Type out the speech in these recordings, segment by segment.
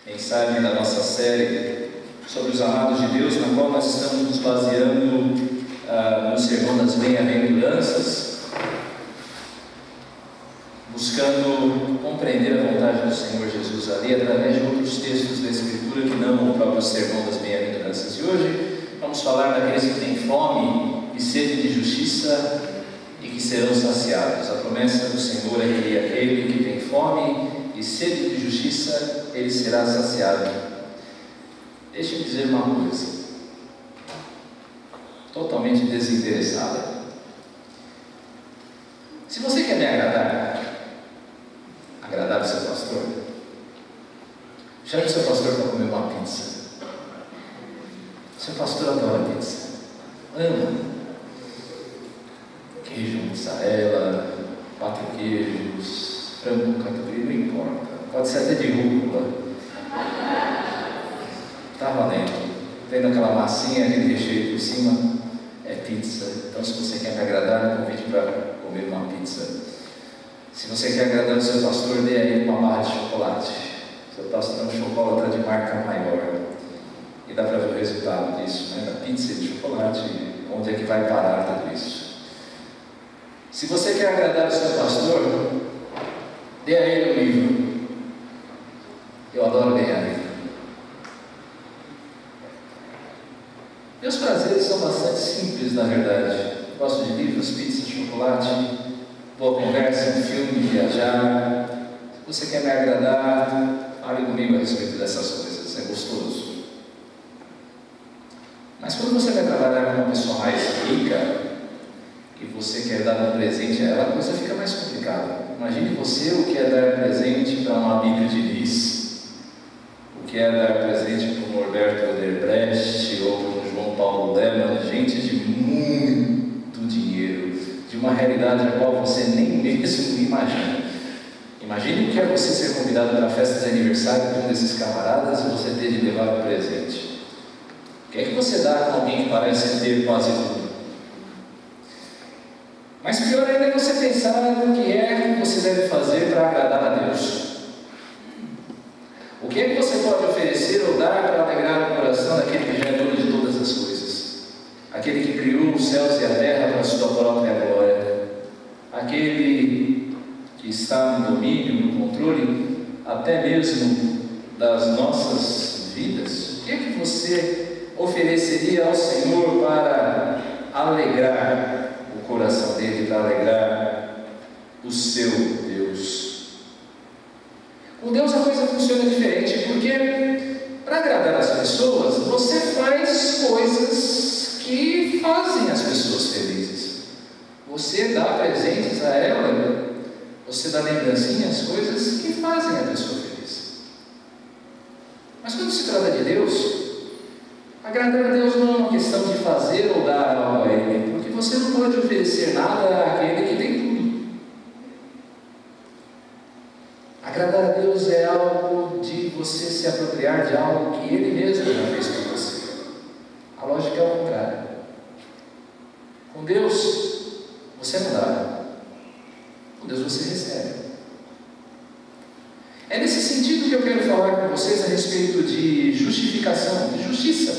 mensagem da nossa série sobre os amados de Deus, na qual nós estamos nos baseando no Sermão das Bem-aventuranças, buscando compreender a vontade do Senhor Jesus ali através de outros textos da Escritura que não o próprio Sermão das Bem-aventuranças. E hoje vamos falar daqueles que têm fome e sede de justiça e que serão saciados. A promessa do Senhor é que aquele que tem fome e sede de justiça, ele será saciado. Deixe-me dizer uma coisa, totalmente desinteressada. Se você quer me agradar o seu pastor, chame o seu pastor para comer uma pizza. Seu pastor adora pizza, ama queijo, mussarela, 4 queijos, frango com catupiry, não importa, pode ser até de rúcula, tá valendo. Tendo aquela massinha, aquele recheio por cima, é pizza. Então, se você quer me agradar, me convide para comer uma pizza. Se você quer agradar o seu pastor, dê a ele uma barra de chocolate. Seu pastor é um chocolate de marca maior, e dá para ver o resultado disso, né? Da pizza de chocolate, onde é que vai parar tudo isso? Se você quer agradar o seu pastor, dê a ele um livro. Eu adoro ganhar livro. Meus prazeres são bastante simples, na verdade. Gosto de livros, pizza, chocolate, boa conversa, um filme, viajar. Se você quer me agradar, fale comigo a respeito dessas coisas, é gostoso. Mas quando você vai trabalhar com uma pessoa mais rica e você quer dar um presente a ela, a coisa fica mais complicada. Imagine você o que é dar presente para uma amiga de Liz, o que é dar presente para um Norberto Oderbrecht ou para um João Paulo Leman, gente de muito dinheiro, de uma realidade a qual você nem mesmo imagina. Imagine o que é você ser convidado para a festa de aniversário de um desses camaradas e você ter de levar um presente. O que é que você dá com alguém que parece ter quase tudo? Mas pior ainda é você pensar no que é que você deve fazer para agradar a Deus. O que é que você pode oferecer ou dar para alegrar o coração daquele que já é dono de todas as coisas? Aquele que criou os céus e a terra para a sua própria glória. Aquele que está no domínio, no controle, até mesmo das nossas vidas. O que é que você ofereceria ao Senhor para alegrar o coração dele, para alegrar o seu Deus? Com Deus a coisa funciona diferente, porque para agradar as pessoas, você faz coisas que fazem as pessoas felizes. Você dá presentes a ela, você dá lembrancinhas, coisas que fazem a pessoa feliz. Mas quando se trata de Deus, agradar a Deus não é uma questão de fazer ou dar algo a Ele, porque você não pode oferecer nada àquele que tem tudo. Agradar a Deus é algo de você se apropriar de algo que Ele mesmo já fez por você. A lógica é o contrário. Com Deus, você não dá. Com Deus você recebe. É nesse sentido que eu quero falar com vocês a respeito de justificação, de justiça.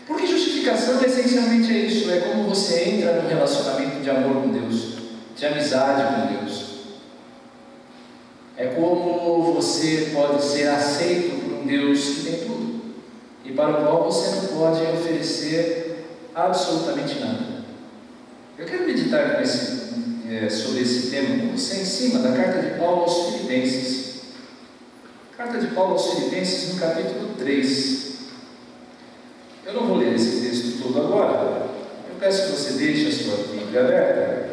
Porque justificação essencialmente é isso, é como você entra num relacionamento de amor com Deus, de amizade com Deus. É como você pode ser aceito por um Deus que tem tudo, e para o qual você não pode oferecer absolutamente nada. Eu quero meditar sobre esse tema com você em cima da carta de Paulo aos Filipenses. Carta de Paulo aos Filipenses, no capítulo 3. Eu não vou ler esse texto todo agora. Eu peço que você deixe a sua Bíblia aberta,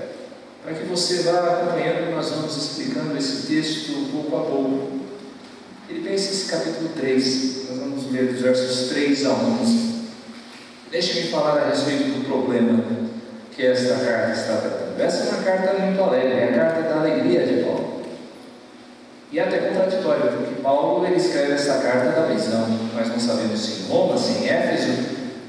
para que você vá acompanhando. Nós vamos explicando esse texto pouco a pouco. Filipenses capítulo 3, nós vamos ler dos versos 3 a 11. Deixe-me falar a respeito do problema que esta carta está tratando. Essa é uma carta muito alegre, é a carta da alegria de Paulo. E é até contraditório, porque Paulo ele escreve essa carta da prisão. Nós não sabemos se em Roma, se em Éfeso,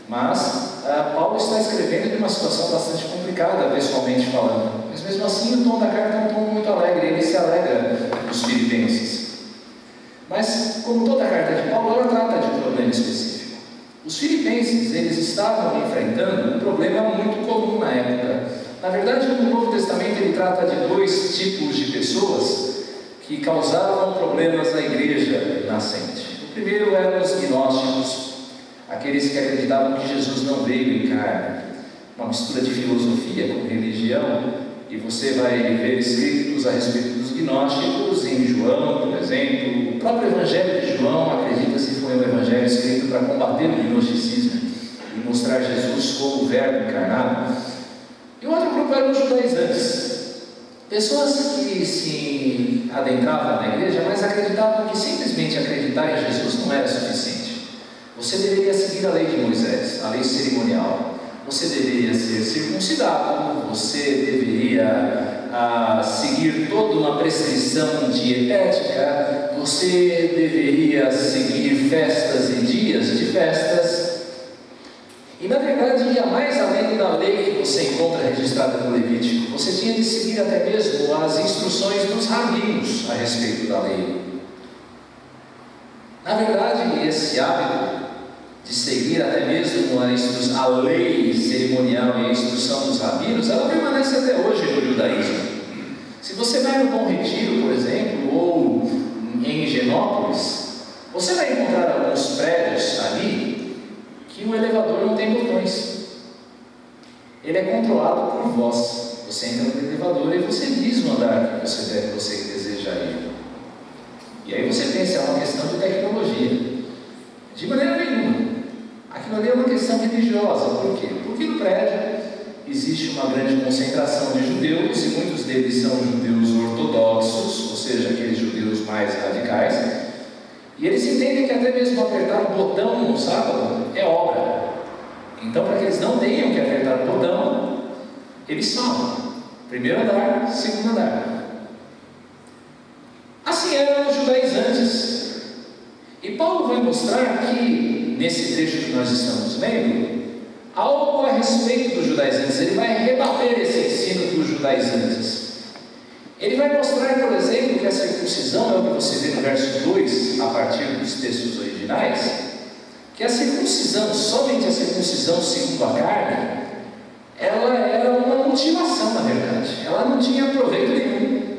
mas Paulo está escrevendo de uma situação bastante complicada, pessoalmente falando. Mas mesmo assim o tom da carta é um tom muito alegre, ele se alegra dos filipenses. Mas como específico. Os filipenses, eles estavam enfrentando um problema muito comum na época. Na verdade, no Novo Testamento ele trata de dois tipos de pessoas que causavam problemas à igreja nascente. O primeiro eram os gnósticos, aqueles que acreditavam que Jesus não veio em carne, uma mistura de filosofia com religião, e você vai ver escritos a respeito dos gnósticos em João, por exemplo. O próprio Evangelho de João, acredita-se, foi um evangelho escrito para combater o gnosticismo e mostrar Jesus como o Verbo encarnado. E o outro grupo eram os judaizantes, pessoas que se adentravam na igreja, mas acreditavam que simplesmente acreditar em Jesus não era suficiente. Você deveria seguir a lei de Moisés, a lei cerimonial. Você deveria ser circuncidado, você deveria seguir toda uma prescrição dietética, você deveria seguir festas e dias de festas. E na verdade ia mais além da lei que você encontra registrada no Levítico. Você tinha de seguir até mesmo as instruções dos rabinos a respeito da lei. Na verdade, esse hábito de seguir até mesmo a lei cerimonial e a instrução dos rabinos, ela permanece até hoje no judaísmo. Se você vai no Bom Retiro, por exemplo, ou em Higienópolis, você vai encontrar alguns prédios ali que o elevador não tem botões. Ele é controlado por voz. Você entra no elevador e você diz o andar que você deseja ir. E aí você pensa, é uma questão de tecnologia. De maneira nenhuma. Aquilo ali é uma questão religiosa. Por quê? Porque no prédio existe uma grande concentração de judeus, e muitos deles são judeus ortodoxos, ou seja, aqueles judeus mais radicais, e eles entendem que até mesmo apertar o botão no sábado é obra. Então, para que eles não tenham que apertar o botão, eles falam: primeiro andar, segundo andar. Assim eram os judaizantes. E Paulo vai mostrar que, nesse trecho que nós estamos lendo, algo a respeito dos judaizantes. Ele vai rebater esse ensino dos judaizantes. Ele vai mostrar, por exemplo, que a circuncisão, é o que você vê no verso 2, a partir dos textos originais, que a circuncisão, somente a circuncisão segundo a carne, ela era uma mutilação, na verdade. Ela não tinha proveito nenhum.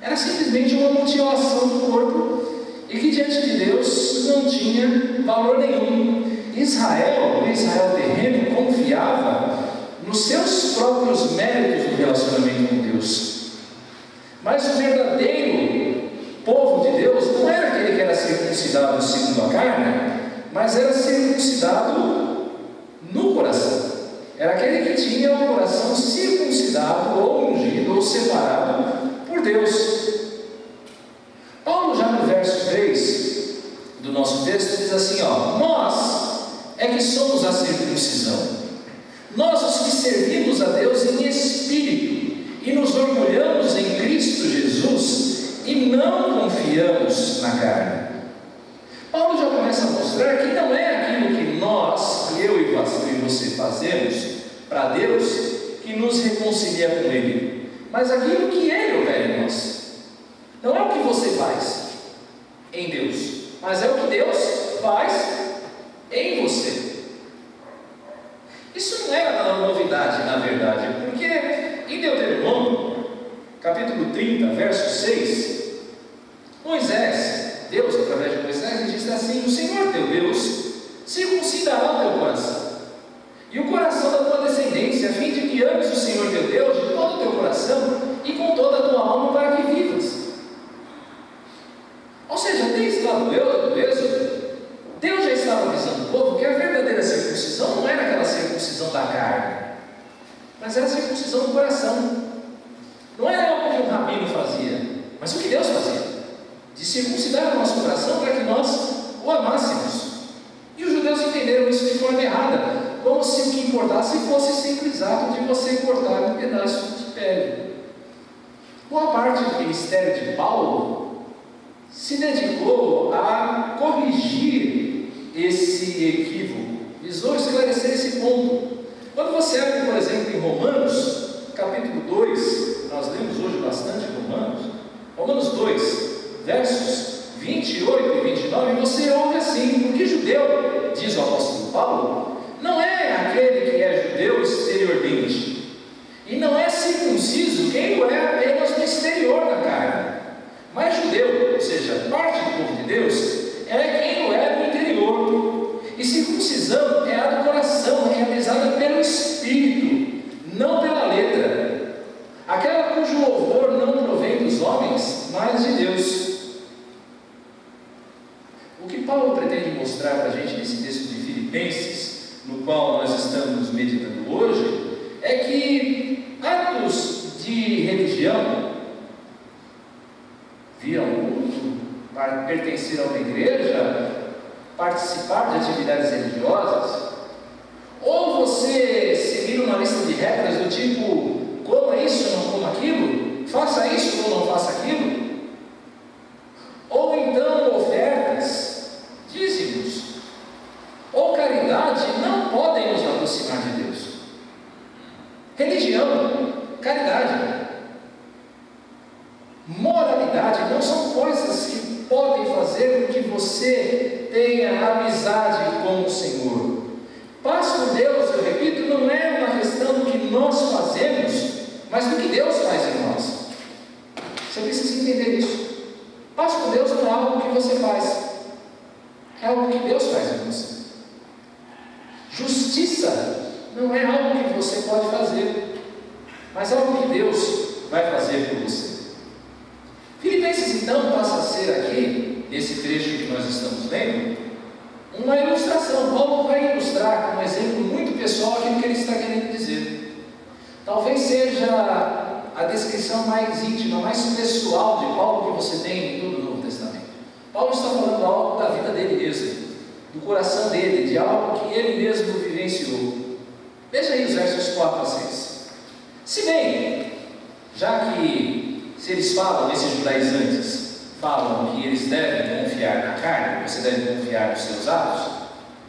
Era simplesmente uma mutilação do corpo, e que diante de Deus não tinha valor nenhum. Israel, o Israel terreno, confiava nos seus próprios méritos no relacionamento com Deus. Mas o verdadeiro povo de Deus não era aquele que era circuncidado segundo a carne, mas era circuncidado no coração. Era aquele que tinha o coração circuncidado, ou ungido, ou separado por Deus. Paulo, já no verso 3 do nosso texto, diz assim: nós é que somos a circuncisão, nós os que servimos a Deus em espírito e nos orgulhamos em Cristo Jesus e não confiamos na carne. Paulo já começa a mostrar que não é aquilo que nós, eu e você fazemos para Deus que nos reconcilia com Ele, mas aquilo que Ele opera em nós. Não é o que você faz em Deus, mas é o que Deus faz em você. Isso não era uma novidade, na verdade, porque em Deuteronômio, capítulo 30, verso 6, Deus, através de Moisés, diz assim: o Senhor teu Deus circuncidará o teu coração e o coração da tua descendência, a fim de que ames o Senhor teu Deus de todo o teu coração e com toda a tua alma, para que vivas. Ou seja, desde lá do Êxodo, Deus já estava avisando o povo que a verdadeira circuncisão não era aquela circuncisão da carne, mas era a circuncisão do coração. Não era algo que um rabino fazia, mas o que Deus fazia, de circuncidar o nosso coração para que nós o amássemos. E os judeus entenderam isso de forma errada, como se o que importasse fosse simples ato de você cortar um pedaço de pele. Boa parte do ministério de Paulo se dedicou a corrigir esse equívoco, visou esclarecer esse ponto. Quando você abre, por exemplo, em Romanos, capítulo 2, nós lemos hoje bastante Romanos 2, versos 28 e 29, você ouve assim: porque judeu diz o apóstolo Paulo, não é aquele que é judeu exteriormente, e não é circunciso quem o é apenas no exterior da carne, mas judeu, ou seja, parte do povo de Deus, é quem o é no interior. E circuncisão é a do coração, realizada pelo Espírito, não pela letra, aquela cujo louvor não provém dos homens, mas de Deus. O que Paulo pretende mostrar para a gente nesse texto de Filipenses, no qual nós estamos meditando hoje, é que atos de religião, vir ao culto, pertencer a uma igreja, participar de atividades religiosas, ou você seguir uma lista de regras do tipo, coma isso, não coma aquilo, faça isso ou não faça aquilo, ou então ofertas, dízimos, ou caridade, não podem nos aproximar de Deus. Religião, caridade, moralidade não são coisas que podem fazer com que você tenha amizade com o Senhor. Paz com Deus, eu repito, não é uma questão do que nós fazemos, mas do que Deus faz em nós. Você precisa entender isso. Paz com Deus não é algo que você faz, é algo que Deus faz em você. Justiça não é algo que você pode fazer, mas algo que Deus vai fazer por você. Filipenses então passa a ser aqui, nesse trecho que nós estamos lendo, uma ilustração. Paulo vai ilustrar com um exemplo muito pessoal aquilo que ele está querendo dizer. Talvez seja a descrição mais íntima, mais pessoal de Paulo que você tem em todo o Novo Testamento. Paulo está falando algo da vida dele mesmo, do coração dele, de algo que ele mesmo vivenciou. Veja aí os versos 4 a 6. Se bem, já que se eles falam, esses judaizantes falam que eles devem confiar na carne, você deve confiar nos seus atos,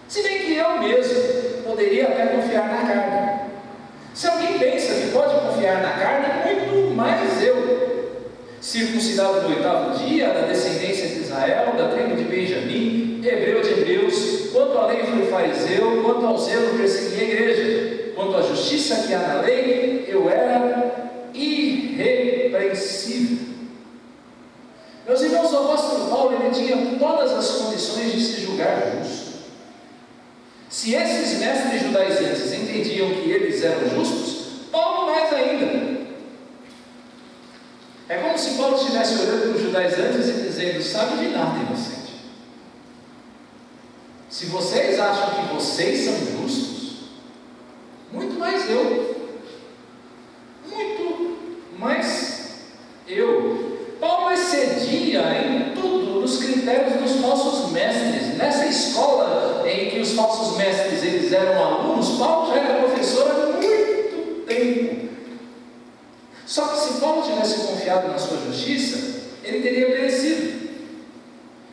se bem que eu mesmo poderia até confiar na carne. Se alguém pensa que pode confiar na carne, muito mais eu, circuncidado no 8º dia, da descendência de Israel, da tribo de Benjamim, hebreu de hebreus, quanto à lei fui fariseu, quanto ao zelo persegui a igreja, quanto à justiça que há na lei, eu era irrepreensível. Meus irmãos, o apóstolo Paulo, ele tinha todas as condições de se julgar justo. Se esses mestres judaizantes entendiam que eles eram justos, Paulo mais ainda. É como se Paulo estivesse olhando para os judaizantes e dizendo, sabe de nada, inocente. Se vocês acham que vocês são justos, muito mais eu. Muito mais eu. Paulo excedia em tudo nos critérios dos falsos mestres. Nessa escola em que os falsos mestres eles eram alunos, Paulo já era professor há muito tempo. Só que se Paulo tivesse confiado na sua justiça, ele teria merecido.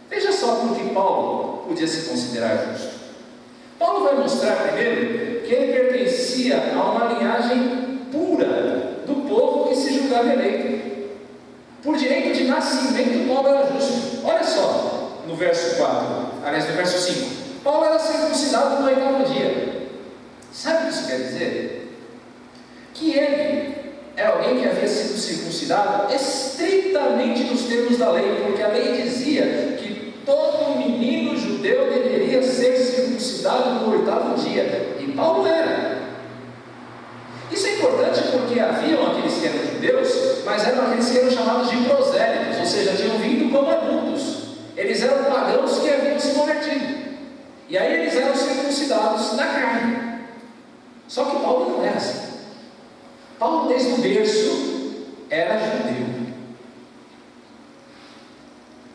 Veja só por que Paulo podia se considerar justo. Paulo vai mostrar primeiro que ele pertencia a uma linhagem pura do povo que se julgava eleito. Por direito de nascimento, Paulo era justo. Olha só, no verso 4, aliás, no verso 5. Paulo era circuncidado no 8º dia. Sabe o que isso quer dizer? Que ele é alguém que havia sido circuncidado estritamente nos termos da lei, porque a lei dizia que todo menino judeu deveria ser circuncidado no 8º dia. E Paulo era. Isso é importante porque haviam aqueles que eram judeus, mas eram aqueles que eram chamados de prosélitos, ou seja, tinham vindo como adultos. Eles eram pagãos que haviam se convertido. E aí eles eram circuncidados na carne. Só que Paulo não era assim. Paulo, desde o berço, era judeu.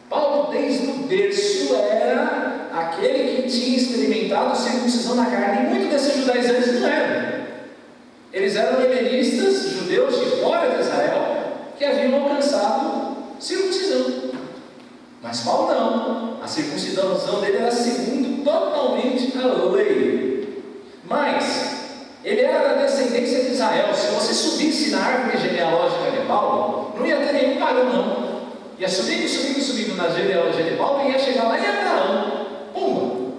Paulo, desde o berço, era aquele que tinha experimentado circuncisão na carne. E muitos desses judaizantes não eram. Eles eram helenistas, judeus de fora de Israel, que haviam alcançado circuncisão. Mas Paulo não. A circuncisão dele era segundo totalmente a lei. Mas ele era da descendência de Israel. Se você subisse na árvore genealógica de Paulo, não ia ter nenhum pagão, não. Ia subindo na genealogia de Paulo e ia chegar lá em Abraão. Pumba!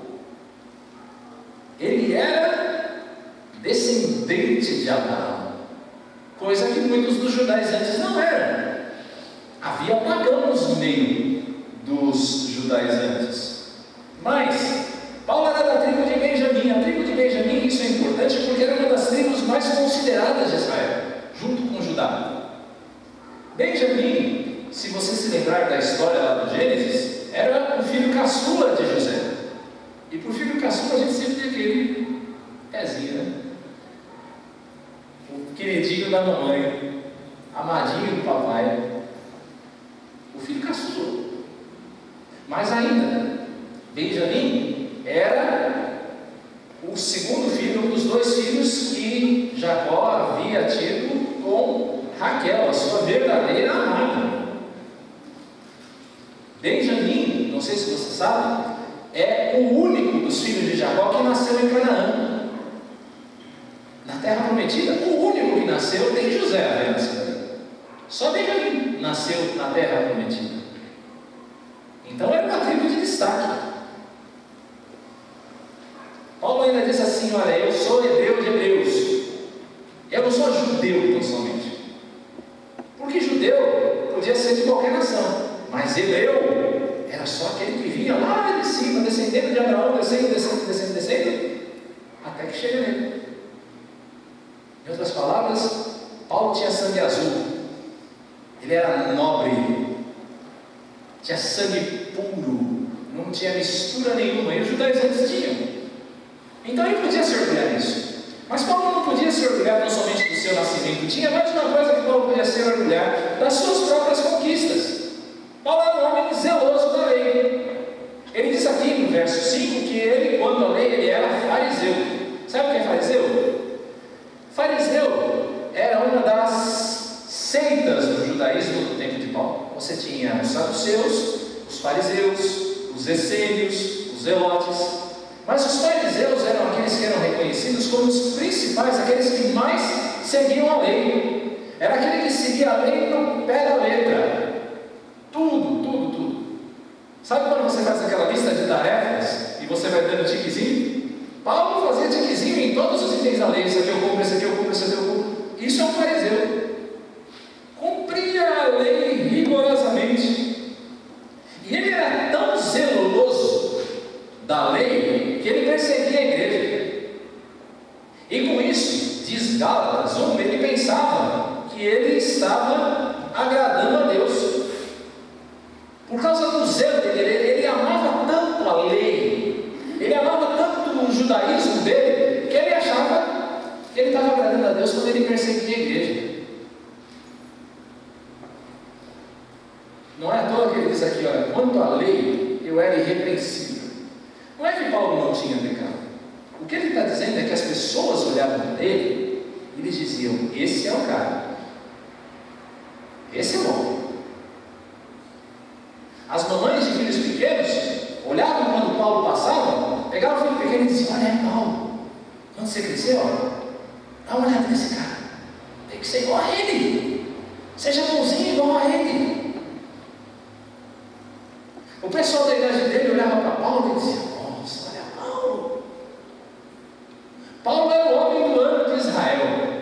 descendente de Abraão, coisa que muitos dos judeus antes não eram. Havia pagãos no meio dos judeus antes. Mas Paulo era da tribo de Benjamim. A tribo de Benjamim, isso é importante porque era uma das tribos mais consideradas de Israel, junto com Judá. Benjamim, se você se lembrar da história lá do Gênesis, era o filho caçula de José. E por filho caçula a gente sempre tem aquele pezinho, né? O queridinho da mamãe, amadinho do papai, o filho caçula. Mas ainda, Benjamim era o segundo filho, um dos dois filhos que Jacó havia tido com Raquel, a sua verdadeira amada. Benjamim, não sei se você sabe, é o único dos filhos de Jacó que nasceu em Canaã, na terra prometida. O único que nasceu, tem José havia nascido. Só Benjamim nasceu na terra prometida. Então era uma tribo de destaque. Paulo ainda diz assim: olha, eu sou hebreu de hebreus, eu não sou judeu tão somente, porque judeu podia ser de qualquer nação, mas hebreu era só aquele que vinha lá de cima, descendendo de Abraão, descendo, até que chega nele. Em outras palavras, Paulo tinha sangue azul, ele era nobre, tinha sangue puro, não tinha mistura nenhuma, e os judeus antes tinham. Então ele podia se orgulhar disso. Mas Paulo não podia se orgulhar não somente do seu nascimento, tinha mais uma coisa que Paulo podia se orgulhar: das suas próprias conquistas. Paulo era um homem zeloso da lei. Ele diz aqui no verso 5 que ele, quando a lei, ele era fariseu. Sabe o que é fariseu? Fariseu era uma das seitas do judaísmo do tempo de Paulo. Você tinha os saduceus, os fariseus, os essênios, os zelotes. Mas os fariseus eram aqueles que eram reconhecidos como os principais, aqueles que mais seguiam a lei. Era aquele que seguia a lei no pé da letra. Tudo. Sabe quando você faz aquela lista de tarefas e você vai dando tiquezinho? Paulo fazia tiquezinho em todos os itens da lei. Isso aqui eu cumpro, esse aqui eu cumpro, esse aqui eu cumpro. Isso é um fariseu. Cumpria a lei rigorosamente. E ele era tão zeloso da lei que ele perseguia a igreja. E com isso, diz Gálatas 1, ele pensava que ele estava agradando a Deus. Por causa do zelo dele, ele amava tanto a lei, ele amava tanto o judaísmo dele, que ele achava que ele estava agradando a Deus quando ele perseguia a igreja. Não é à toa que ele diz aqui: olha, quanto à lei, eu era irrepreensível. Não é que Paulo não tinha pecado. O que ele está dizendo é que as pessoas olhavam para ele e eles diziam: esse é o cara, esse é o homem. As mamães de filhos pequenos olhavam quando Paulo passava, pegavam o filho pequeno e diziam: olha, Paulo, quando você crescer, dá uma olhada nesse cara, tem que ser igual a ele, seja bonzinho igual a ele. O pessoal da idade dele olhava para Paulo e dizia: nossa, olha Paulo. Paulo era o homem do ano de Israel.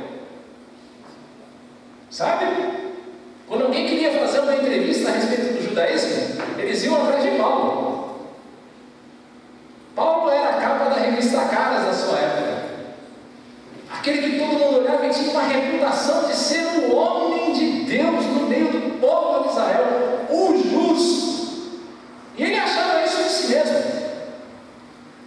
Sabe? Quando alguém queria fazer uma entrevista a respeito do judaísmo, eles iam atrás de Paulo. Paulo era a capa da revista Caras da sua época. Aquele que todo mundo olhava e tinha uma reputação de ser o homem de Deus no meio do povo de Israel, o justo. E ele achava isso de si mesmo.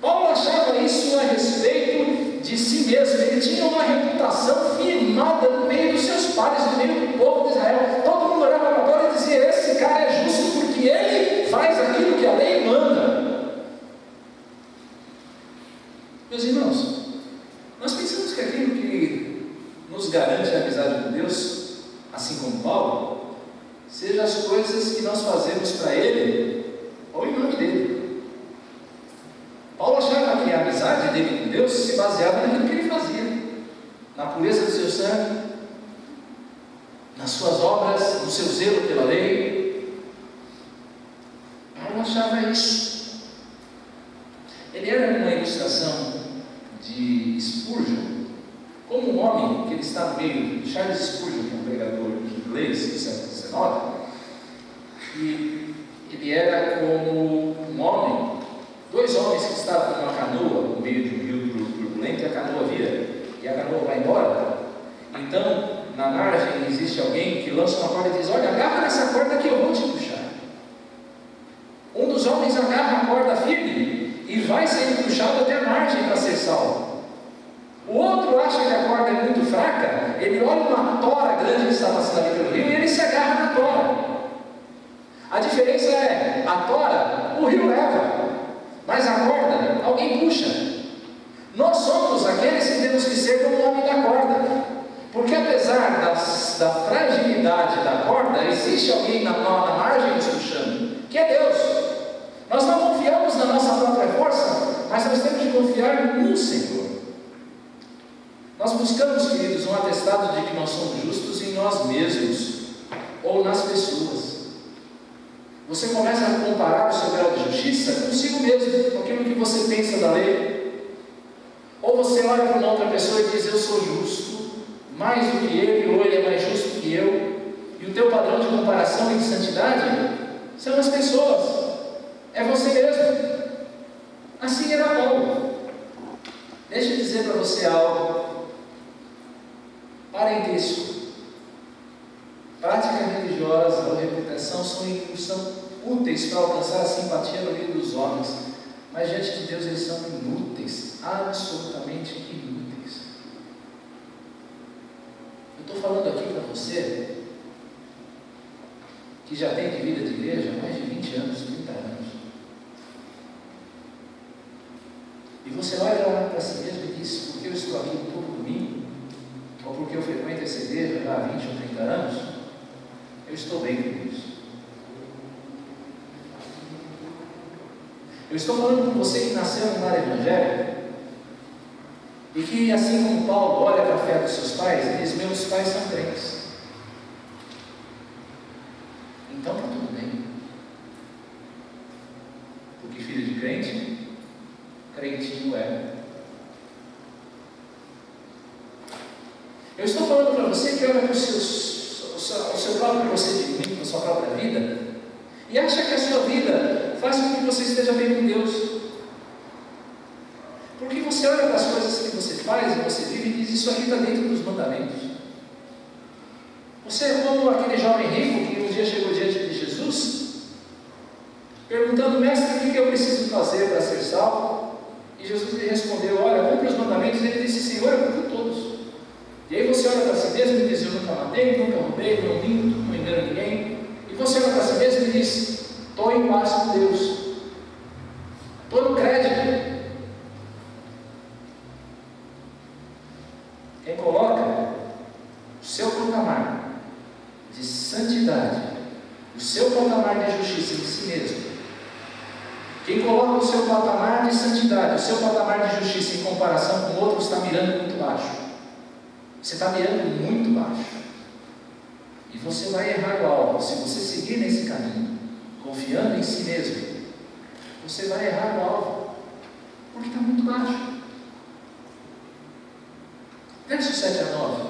Paulo achava isso a respeito de si mesmo. Ele tinha uma reputação firmada no meio dos seus pares, no meio do povo de Israel. Todo mundo olhava para Paulo e dizia: esse cara é justo porque ele faz aquilo que a lei manda. Meus irmãos, nós pensamos que aquilo que nos garante a amizade com Deus, assim como Paulo, seja as coisas que nós fazemos para Ele ou em nome dele. Paulo achava que a amizade dele com Deus se baseava naquilo que ele fazia, na pureza do seu sangue, nas suas obras, no seu zelo pela lei. Paulo achava isso. Ele era uma ilustração de Spurgeon como um está no meio de Charles Spurgeon, que é um pregador inglês do século XIX, e ele era como um homem, dois homens que estavam numa canoa no meio de um rio turbulento, e a canoa vira, e a canoa vai embora. Então, na margem existe alguém que lança uma corda e diz: olha, agarra nessa corda que eu vou te puxar. Um dos homens agarra a corda firme e vai sendo puxado até a margem para ser salvo. O outro acha que a corda é muito fraca, ele olha uma tora grande que está passando ali pelo rio e ele se agarra na tora. A diferença é, a tora, o rio leva, mas a corda, alguém puxa. Nós somos aqueles que temos que ser como o homem da corda, porque apesar da fragilidade da corda, existe alguém na margem nos puxando, que é Deus. Nós não confiamos na nossa própria força, mas nós temos de confiar no Senhor. Nós buscamos, queridos, um atestado de que nós somos justos em nós mesmos, ou nas pessoas. Você começa a comparar o seu grau de justiça consigo mesmo, com aquilo que você pensa da lei. Ou você olha para uma outra pessoa e diz: eu sou justo, mais do que ele, ou ele é mais justo que eu. E o teu padrão de comparação e de santidade são as pessoas, é você mesmo. Assim era Paulo. Deixa eu dizer para você algo. Parentesco, prática religiosa ou reputação são úteis para alcançar a simpatia no meio dos homens, mas diante de Deus eles são inúteis, absolutamente inúteis. Eu estou falando aqui para você que já tem de vida de igreja há mais de 20 anos, 30 anos, e você olha lá para si mesmo e diz: por que eu estou aqui todo domingo? Ou porque eu frequento essa igreja já há 20 ou 30 anos, eu estou bem com isso. Eu estou falando com você que nasceu no lar evangélico e que, assim como Paulo olha para a fé dos seus pais e diz: meus pais são crentes. Então está tudo bem. Porque filho de crente, crentinho é. Eu estou falando para você que olha para o seu próprio procedimento, a sua própria vida, e acha que a sua vida faz com que você esteja bem com Deus. Porque você olha para as coisas que você faz e você vive e diz: isso aqui está dentro dos mandamentos. Você é como aquele jovem rico que um dia chegou diante de Jesus, perguntando: mestre, o que eu preciso fazer para ser salvo? E Jesus lhe respondeu: olha, cumpre os mandamentos. E ele disse: Senhor, eu cumpro todos. E aí você olha para si mesmo e diz: eu nunca matei, nunca roubei, não minto, não engano ninguém. E você olha para si mesmo e diz: estou em paz com Deus, estou no crédito. Quem coloca o seu patamar de santidade, o seu patamar de justiça em si mesmo, quem coloca o seu patamar de santidade, o seu patamar de justiça em comparação com o outro, está mirando muito baixo. Você está mirando muito baixo. E você vai errar o alvo. Se você seguir nesse caminho, confiando em si mesmo, você vai errar o alvo. Porque está muito baixo. Versos 7 a 9.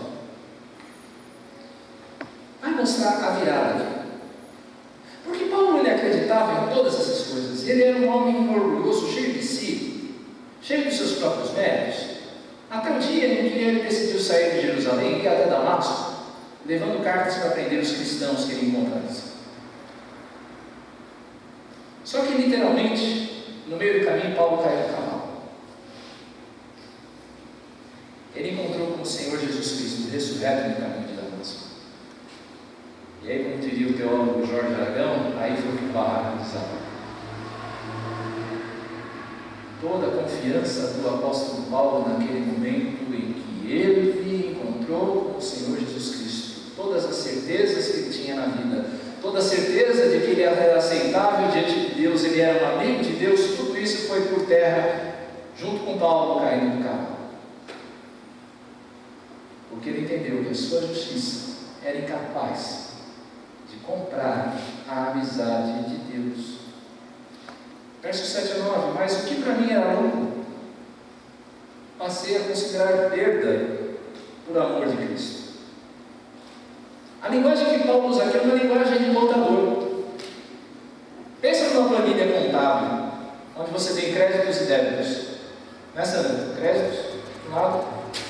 Vai mostrar a virada aqui. Porque Paulo, ele acreditava em todas essas coisas. Ele era um homem orgulhoso, cheio de si, cheio dos seus próprios méritos. Até o dia em que ele decidiu sair de Jerusalém e ir até Damasco, levando cartas para prender os cristãos que ele encontrasse. Só que literalmente, no meio do caminho, Paulo caiu do cavalo. Ele encontrou com o Senhor Jesus Cristo, ressurreto no caminho de Damasco. E aí, como diria o teólogo Jorge Aragão, aí foi que o barraco desabou. Toda a confiança do apóstolo Paulo naquele momento em que ele encontrou com o Senhor Jesus Cristo, todas as certezas que ele tinha na vida, toda a certeza de que ele era aceitável diante de Deus, ele era um amigo de Deus, tudo isso foi por terra, junto com Paulo caindo do cavalo. Porque ele entendeu que a sua justiça era incapaz de comprar a amizade de Deus. Verso 7 a 9. Mas o que para mim era lucro, passei a considerar perda por amor de Cristo. A linguagem que Paulo usa aqui é uma linguagem de contador. Pensa numa planilha contábil, onde você tem créditos e débitos. Nessa, créditos de um lado,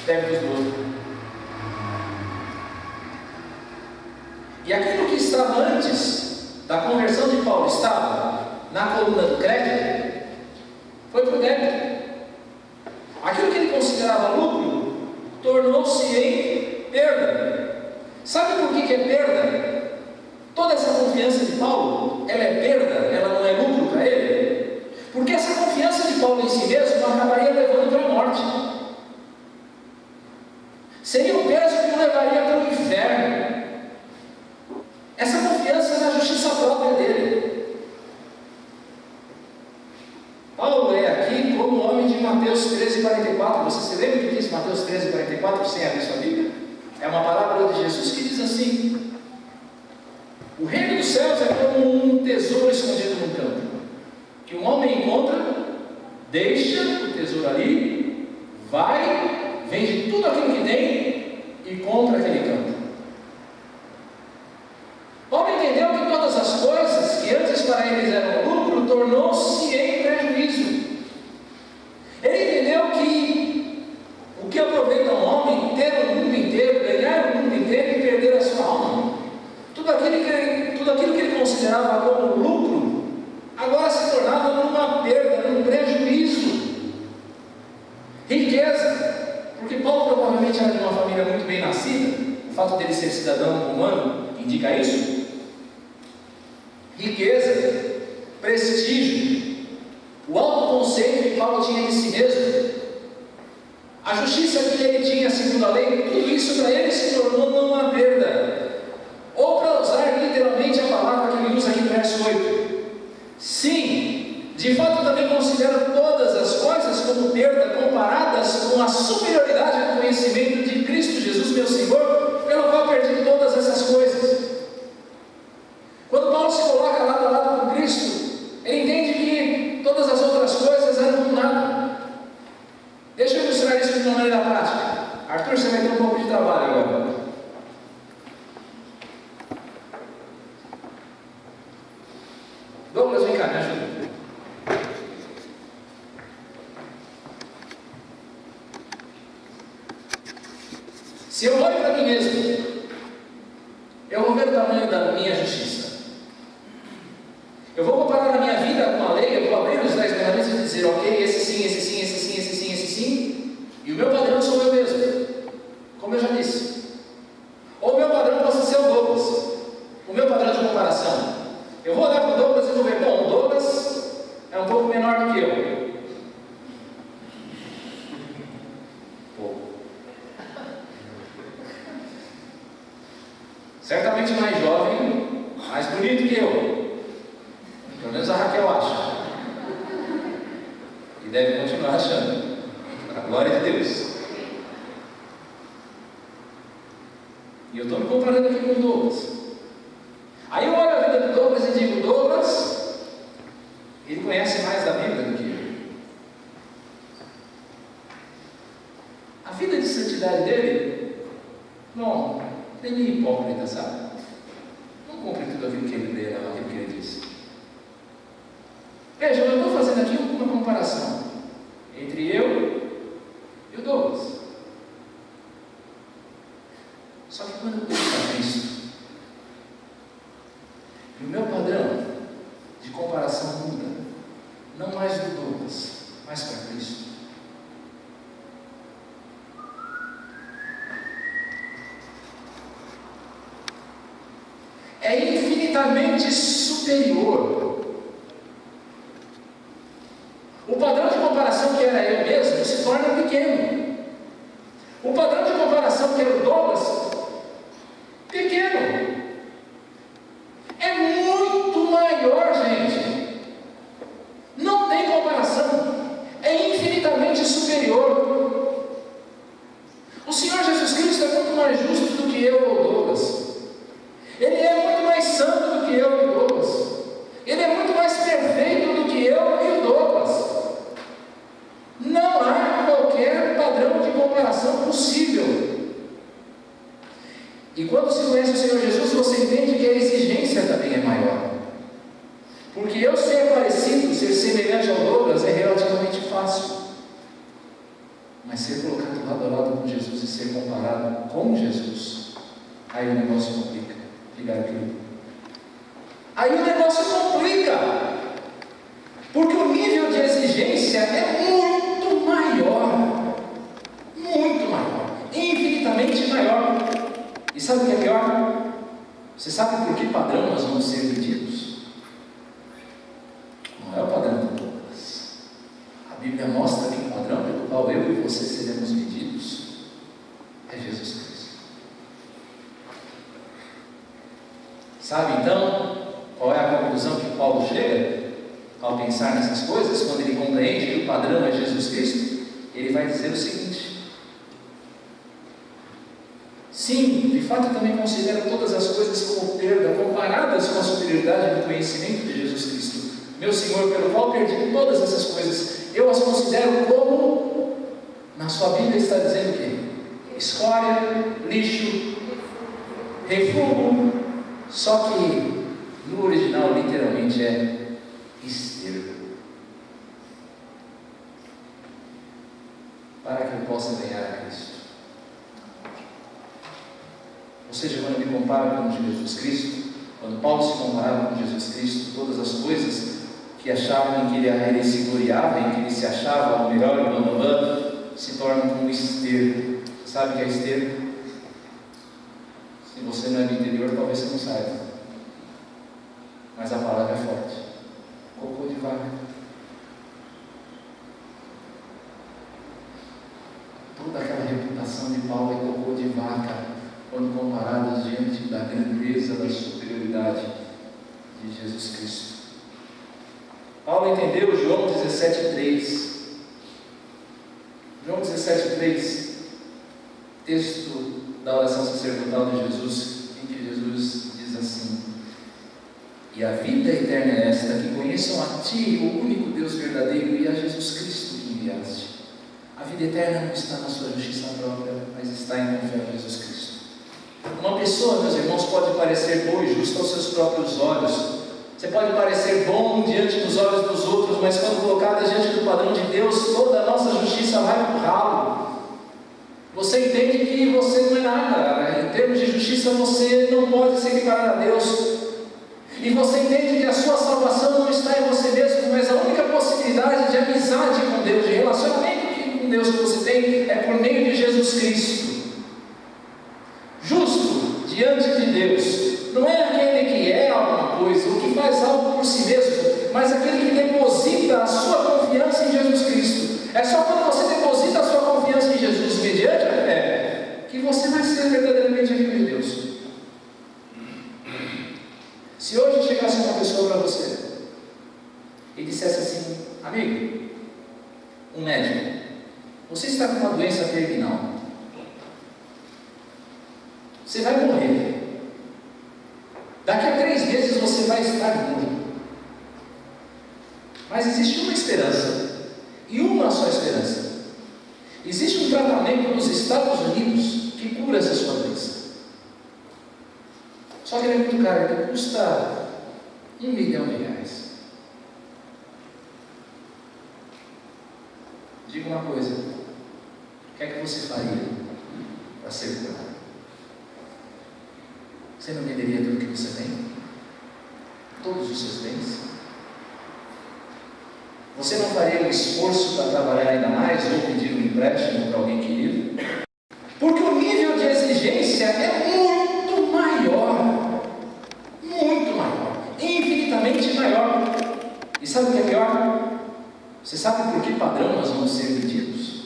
débitos do outro. E aquilo que estava antes da conversão de Paulo, estava na coluna do crédito, foi para o débito. Aquilo que ele considerava lucro, tornou-se em perda. Sabe por que é perda? Toda essa confiança de Paulo, ela é perda, ela não é lucro para ele. Porque essa confiança de Paulo em si mesmo acabaria levando para a morte. Seria um peso que o levaria para o inferno. Essa confiança na justiça própria dele. Paulo é aqui como o homem de Mateus 13:44. Você se lembra que diz Mateus 13:44 sem abrir sua Bíblia? É uma parábola de Jesus que diz assim: o reino dos céus é como um tesouro escondido no campo, que um homem encontra, deixa o tesouro ali, vai, vende tudo aquilo que tem e compra aquele campo. Paulo entendeu que todas as coisas que antes para eles eram lucro, tornou-se em prejuízo. Ele entendeu que o que aproveita um homem ter o mundo inteiro, ganhar o mundo inteiro e perder a sua alma, tudo aquilo que ele considerava como lucro, agora se tornava numa perda, num prejuízo. Riqueza, porque Paulo provavelmente era de uma família muito bem nascida, o fato dele ser cidadão romano indica isso. Riqueza, prestígio, o autoconceito que Paulo tinha de si mesmo, a justiça que ele tinha segundo a lei, tudo isso para ele se tornou numa perda. Ou para usar literalmente a palavra que ele usa aqui no verso 8: sim, de fato eu também considero todas as coisas como perda comparadas com a superioridade do conhecimento de Cristo Jesus, meu Senhor, pelo qual perdi todas essas coisas. Quando Paulo se coloca lado a lado com Cristo, ele entende que todas as outras coisas eram como nada. Deixa eu ilustrar isso de uma maneira prática. Arthur, você vai ter um pouco de trabalho agora. Douglas, vem cá, me ajuda. Se eu olho para mim mesmo, eu vou ver o tamanho da minha justiça. Eu vou comparar a minha vida com a lei, eu vou abrir os 10 mandamentos e dizer, ok, esse sim, esse sim, esse sim, esse sim, esse sim, e o meu padrão sou eu mesmo, como eu já disse. Ou o meu padrão possa ser o Douglas, o meu padrão de comparação. Eu vou olhar para o Douglas e vou ver, bom, o Douglas é um pouco menor do que eu. Pouco. Certamente mais jovem, mais bonito que eu. Pelo menos a Raquel acha. E deve continuar achando. Para a glória de Deus. E eu estou me comparando aqui com o Douglas. Aí eu olho a vida do Douglas e digo, Douglas, ele conhece mais da Bíblia do que eu. A vida de santidade dele, não, ele é hipócrita, sabe? Não cumpre tudo aquilo que ele lê, aquilo que ele disse. Veja, eu estou fazendo aqui uma comparação entre eu e o Douglas. Só que quando eu penso a Cristo, e o meu padrão de comparação muda, não mais do Douglas, mas para Cristo. É infinitamente superior. O padrão de comparação que era eu mesmo se torna pequeno. O padrão de comparação que era o Douglas, pequeno. É muito maior, gente. Não tem comparação. É infinitamente superior. O Senhor Jesus Cristo é muito mais justo do que eu ou Douglas. Ele é muito mais santo do que eu e o Douglas. Ele é muito mais perfeito do que eu e o Douglas. Não há qualquer padrão de comparação possível. Aí o negócio complica, porque o nível de exigência é muito maior, infinitamente maior. E sabe o que é pior? Você sabe por que padrão nós vamos ser medidos? Não é o padrão de todas. A Bíblia mostra que o padrão pelo qual eu e você seremos medidos é Jesus Cristo. Sabe então qual é a conclusão que Paulo chega ao pensar nessas coisas? Quando ele compreende que o padrão é Jesus Cristo, ele vai dizer o seguinte: sim, de fato eu também considero todas as coisas como perda, comparadas com a superioridade do conhecimento de Jesus Cristo, meu Senhor, pelo qual perdi todas essas coisas. Eu as considero como, na sua Bíblia está dizendo o quê? Escória, lixo, refúgio, só que no original literalmente é esterco, para que eu possa ganhar a Cristo. Ou seja, quando eu me comparo com Jesus Cristo, quando Paulo se comparava com Jesus Cristo, todas as coisas que achavam em que ele se gloriava, em que ele se achava o melhor, se tornam como esterco. Sabe o que é esterco? Se você não é do interior, talvez você não saiba, mas a palavra é forte. Cocô de vaca. Toda aquela reputação de Paulo é cocô de vaca, quando comparadas diante da grandeza, da superioridade de Jesus Cristo. Paulo entendeu João 17,3. João 17,3, texto da oração sacerdotal de Jesus, em que Jesus diz assim: e a vida eterna é esta, que conheçam a Ti, o único Deus verdadeiro, e a Jesus Cristo que enviaste. A vida eterna não está na sua justiça própria, mas está em confiar em Jesus Cristo. Uma pessoa, meus irmãos, pode parecer boa e justa aos seus próprios olhos. Você pode parecer bom diante dos olhos dos outros, mas quando colocada diante do padrão de Deus, toda a nossa justiça vai para o ralo. Você entende que você não é nada. Em termos de justiça, você não pode se equiparar a Deus. E você entende que a sua salvação não está em você mesmo, mas a única possibilidade de amizade com Deus, de relacionamento com Deus que você tem, é por meio de Jesus Cristo. Justo diante de Deus não é aquele que é alguma coisa, ou que faz algo por si mesmo, mas aquele que deposita a sua confiança em Jesus Cristo. É só quando você deposita a sua confiança em Jesus, mediante a fé, que você vai ser verdadeiramente amigo de Deus. Se hoje chegasse uma pessoa para você e dissesse assim: amigo, um médico, você está com uma doença terminal, você vai morrer, daqui a 3 meses você vai estar morto, mas existe uma esperança, e uma só esperança. Existe um tratamento nos Estados Unidos que cura essa sua doença, só que ele é muito caro, ele custa R$1 milhão. Diga uma coisa: o que é que você faria para ser curado? Você não venderia tudo que você tem? Todos os seus bens? Você não faria um esforço para trabalhar ainda mais ou pedir um empréstimo para alguém querido? Porque o nível de exigência é muito maior, infinitamente maior. E sabe o que é pior? Você sabe por que padrão nós vamos ser medidos?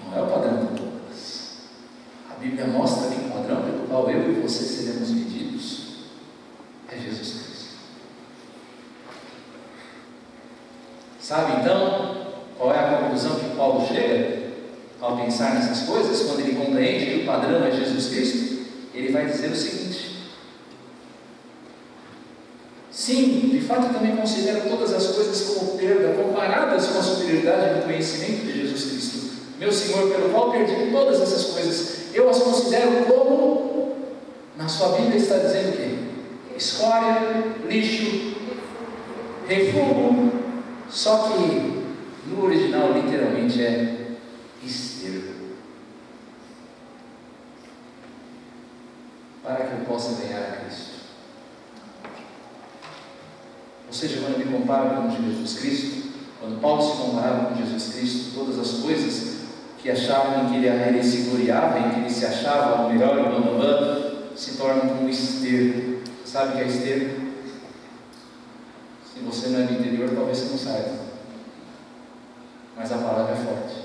Não é o padrão de todas. A Bíblia mostra que o padrão pelo qual eu e você seremos medidos é Jesus Cristo. Sabe então qual é a conclusão que Paulo chega ao pensar nessas coisas? Quando ele compreende que o padrão é Jesus Cristo, ele vai dizer o seguinte: sim, de fato eu também considero todas as coisas como perda, comparadas com a superioridade do conhecimento de Jesus Cristo, meu Senhor, pelo qual perdi todas essas coisas. Eu as considero como, na sua Bíblia está dizendo o quê? Escória, lixo, refúgio, só que no original literalmente é esterco, para que eu possa ganhar a Cristo. seja, quando eu me comparo com Jesus Cristo, quando Paulo se comparava com Jesus Cristo, todas as coisas que achavam que ele se gloriava, em que ele se achava o melhor, o bambambam, se tornam como esterco. Sabe o que é esterco? Se você não é do interior, talvez você não saiba. Mas a palavra é forte.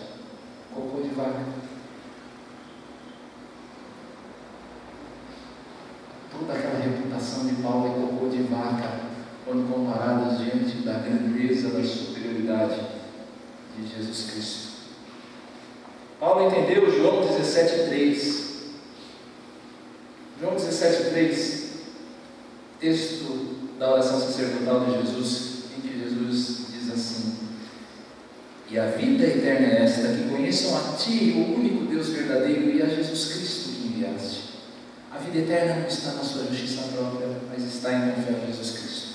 Cocô de vaca. Toda aquela reputação de Paulo é cocô de vaca, quando comparadas diante da grandeza, da superioridade de Jesus Cristo. Paulo entendeu João 17,3. João 17,3, texto da oração sacerdotal de Jesus, em que Jesus diz assim: e a vida eterna é esta, que conheçam a Ti, o único Deus verdadeiro, e a Jesus Cristo que enviaste. A vida eterna não está na sua justiça própria, mas está em confiar em Jesus Cristo.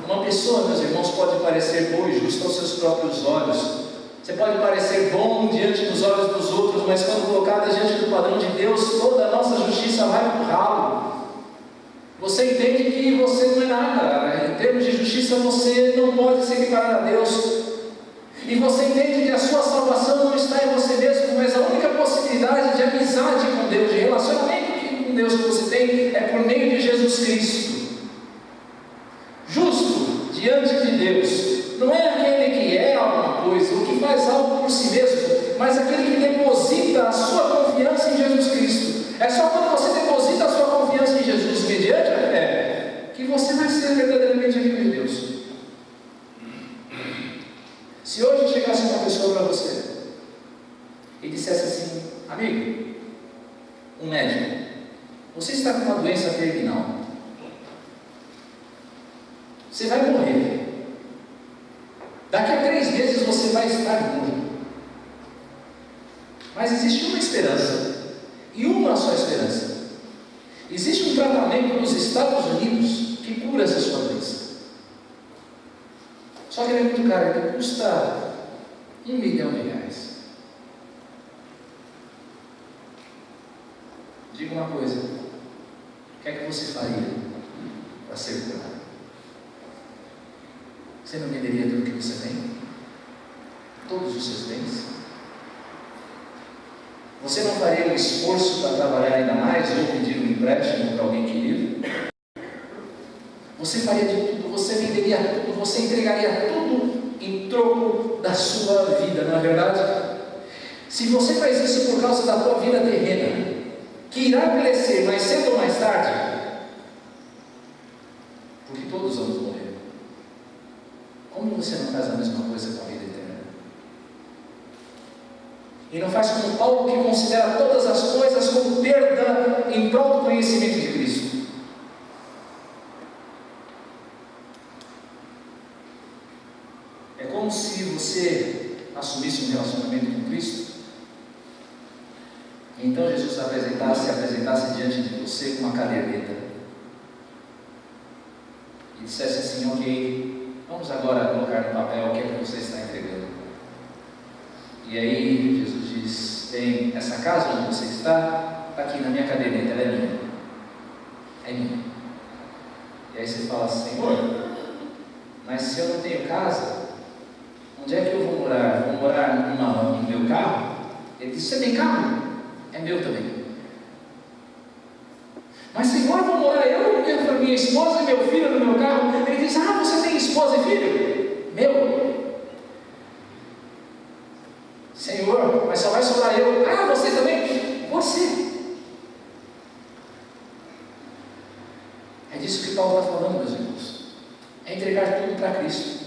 Uma pessoa, meus irmãos, pode parecer boa e justa aos seus próprios olhos. Você pode parecer bom diante dos olhos dos outros, mas quando colocada diante do padrão de Deus, toda a nossa justiça vai para o ralo. Você entende que você não é nada. Em termos de justiça, você não pode se equiparar a Deus. E você entende que a sua salvação não está em você mesmo, mas a única possibilidade de amizade com Deus, de relacionamento com Deus que você tem, é por meio de Jesus Cristo. Justo diante de Deus não é aquele que é alguma coisa, ou que faz algo por si mesmo, mas aquele que deposita a sua confiança em Jesus Cristo. É só quando você deposita a sua confiança em Jesus, mediante a fé, que você vai ser verdadeiramente amigo de Deus. Se hoje chegasse uma pessoa para você e dissesse assim: amigo, um médico, você está com uma doença terminal, você vai morrer, daqui a 3 meses você vai estar morto, mas existe uma esperança, e uma só esperança. Existe um tratamento nos Estados Unidos que cura essa sua doença. Só que ele é muito caro, ele custa R$1 milhão. Diga uma coisa: o que é que você faria para ser curado? Você não venderia tudo que você tem? Todos os seus bens? Você não faria um esforço para trabalhar ainda mais ou pedir um empréstimo para alguém querido? Você faria de tudo, você venderia tudo, você entregaria tudo em troco da sua vida, não é verdade? Se você faz isso por causa da tua vida terrena, que irá perecer mais cedo ou mais tarde, porque todos vamos morrer, como você não faz a mesma coisa com a vida eterna? E não faz como Paulo, que considera todas as coisas como perda em prol do conhecimento de Cristo. É como se você assumisse um relacionamento com Cristo, e então Jesus apresentasse diante de você com uma caderneta e dissesse assim: ok, vamos agora colocar no papel o que é que você está entregando. E aí Jesus diz: bem, essa casa onde você está aqui na minha caderneta, ela é minha. É minha. E aí você fala: Senhor, mas se eu não tenho casa, onde é que eu vou morar? Vou morar no meu carro? Ele diz: você tem carro? É meu também. Mas Senhor, eu vou morar eu, minha esposa e meu filho no meu carro. Ele diz: ah, você tem esposa e filho? Meu. Senhor, mas só vai sobrar eu. Ah, você também? Você. É disso que Paulo está falando, meus irmãos. É entregar tudo para Cristo.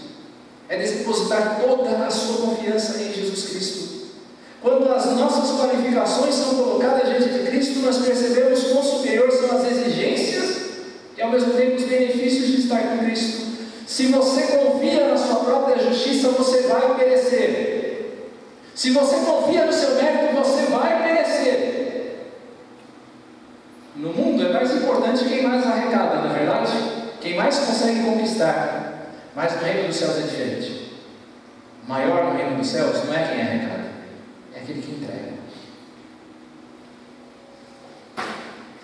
É depositar toda a sua confiança em Jesus Cristo. Quando as nossas qualificações são colocadas diante de Cristo, nós percebemos quão superior são as exigências e ao mesmo tempo os benefícios de estar com Cristo. Se você confia na sua própria justiça, você vai perecer. Se você confia no seu mérito, você vai perecer. No mundo é mais importante quem mais arrecada, não é verdade? Quem mais consegue conquistar. Mas no reino dos céus é diferente. Maior no reino dos céus não é quem arrecada, é aquele que entrega.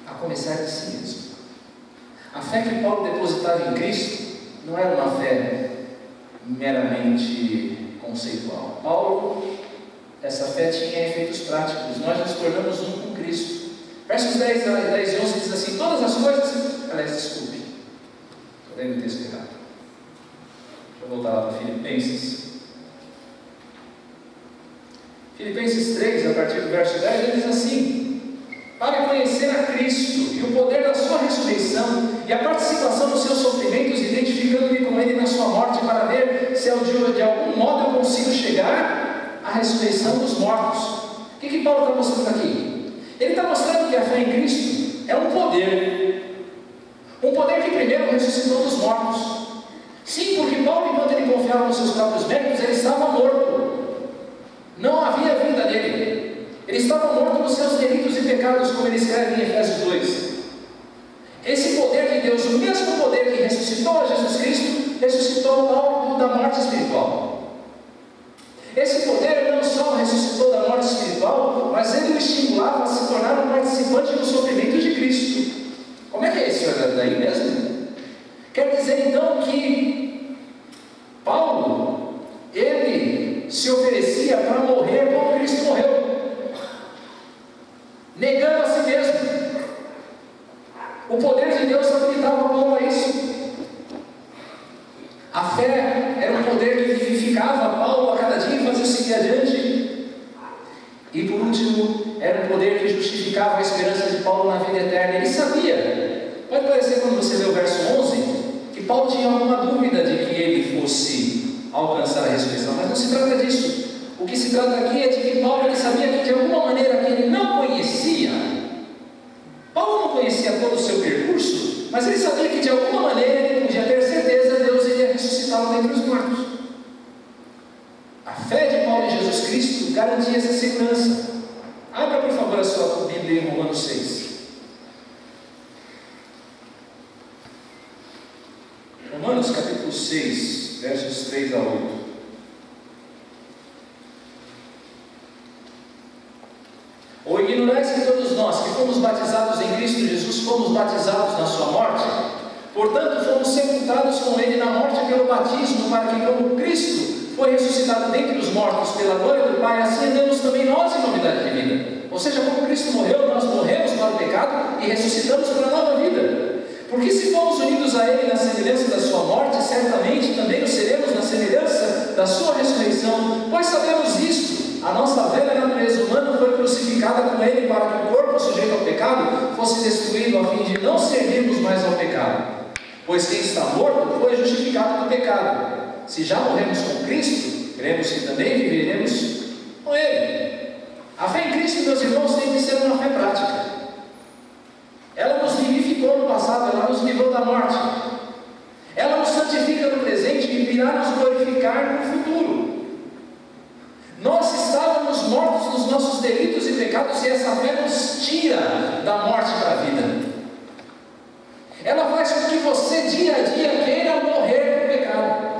A começar de si mesmo. A fé que Paulo depositava em Cristo não era uma fé meramente conceitual. Paulo, essa fé tinha efeitos práticos. Nós nos tornamos um com Cristo. Versos 10 e 11 diz assim: todas as coisas, aliás, desculpe, estou lendo o texto errado. Deixa eu voltar lá para Filipenses. Filipenses 3, a partir do verso 10, ele diz assim: para conhecer a Cristo e o poder da sua ressurreição e a participação dos seus sofrimentos, identificando-me com Ele na sua morte, para ver se de algum modo eu consigo chegar à ressurreição dos mortos. O que Paulo está mostrando aqui? Ele está mostrando que a fé em Cristo é um poder que primeiro ressuscitou dos mortos. Sim, porque Paulo, enquanto ele confiava nos seus próprios méritos, ele estava morto, não havia vida nele, ele estava morto nos seus delitos e pecados, como ele escreve em Efésios 2. Esse poder de Deus, o mesmo poder que ressuscitou a Jesus Cristo, ressuscitou Paulo da morte espiritual. Esse poder não só ressuscitou da morte espiritual, mas ele o estimulava a se tornar um participante do sofrimento de Cristo. Como é que é isso daí mesmo? Quer dizer então que Paulo, ele se oferecia para morrer como Cristo morreu, negando a si mesmo. O poder de Deus habilitava Paulo a isso. A fé era um poder que vivificava Paulo a cada dia e fazia seguir adiante. E por último, era um poder que justificava a esperança de Paulo na vida eterna. Ele sabia, pode parecer quando você lê o verso 11, que Paulo tinha alguma dúvida de que ele fosse alcançar a ressurreição, mas não se trata disso. O que se trata aqui é de que Paulo ele sabia que de alguma maneira que ele não conhecia, Paulo não conhecia todo o seu percurso, mas ele sabia que de alguma maneira ele podia ter certeza que Deus iria ressuscitá-lo dentre os mortos. A fé de Paulo em Jesus Cristo garantia essa segurança. Abra por favor a sua Bíblia em Romanos 6. Romanos capítulo 6, versos 3 a 8. Ou ignorais que todos nós que fomos batizados em Cristo Jesus fomos batizados na sua morte? Portanto, fomos sepultados com Ele na morte pelo batismo, para que, como Cristo foi ressuscitado dentre os mortos pela glória do Pai, assim andemos também nós em novidade de vida. Ou seja, como Cristo morreu, nós morremos para o pecado e ressuscitamos para a nova vida. Porque se fomos unidos a Ele na semelhança da sua morte, certamente também o seremos na semelhança da sua ressurreição. Pois sabemos isto: a nossa velha natureza humana foi crucificada com Ele, para que o corpo sujeito ao pecado fosse destruído, a fim de não servirmos mais ao pecado. Pois quem está morto foi justificado do pecado. Se já morremos com Cristo, cremos que também viveremos com Ele. A fé em Cristo, meus irmãos, tem que ser uma fé prática. Ela nos vivificou no passado, ela nos livrou da morte. Ela nos santifica no presente e virá nos glorificar no futuro. Nós estávamos mortos nos nossos delitos e pecados, e essa fé nos tira da morte para a vida. Ela faz com que você dia a dia queira morrer no pecado.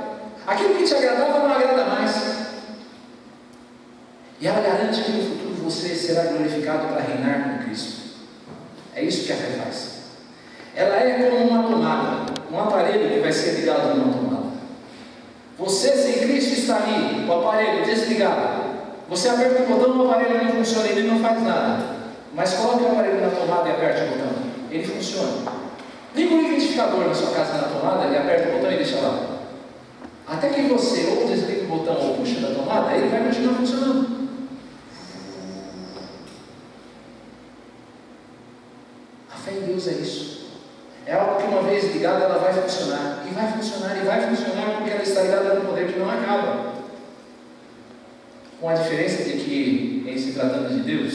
Aquilo que te agradava não agrada mais. E ela garante que no futuro você será glorificado para reinar com Cristo. É isso que a fé faz. Ela é como uma tomada, um aparelho que vai ser ligado numa tomada. Você sem Cristo está ali, o aparelho desligado. Você aperta o botão, o aparelho não funciona, ele não faz nada. Mas coloque o aparelho na tomada e aperte o botão, ele funciona. Liga o liquidificador na sua casa na tomada e aperta o botão e deixa lá. Até que você ou desliga o botão ou puxa da tomada, ele vai continuar funcionando. A fé em Deus é isso. É algo que uma vez ligada ela vai funcionar. E vai funcionar, e vai funcionar, porque ela está ligada no poder que não acaba. Com a diferença de que, em se tratando de Deus,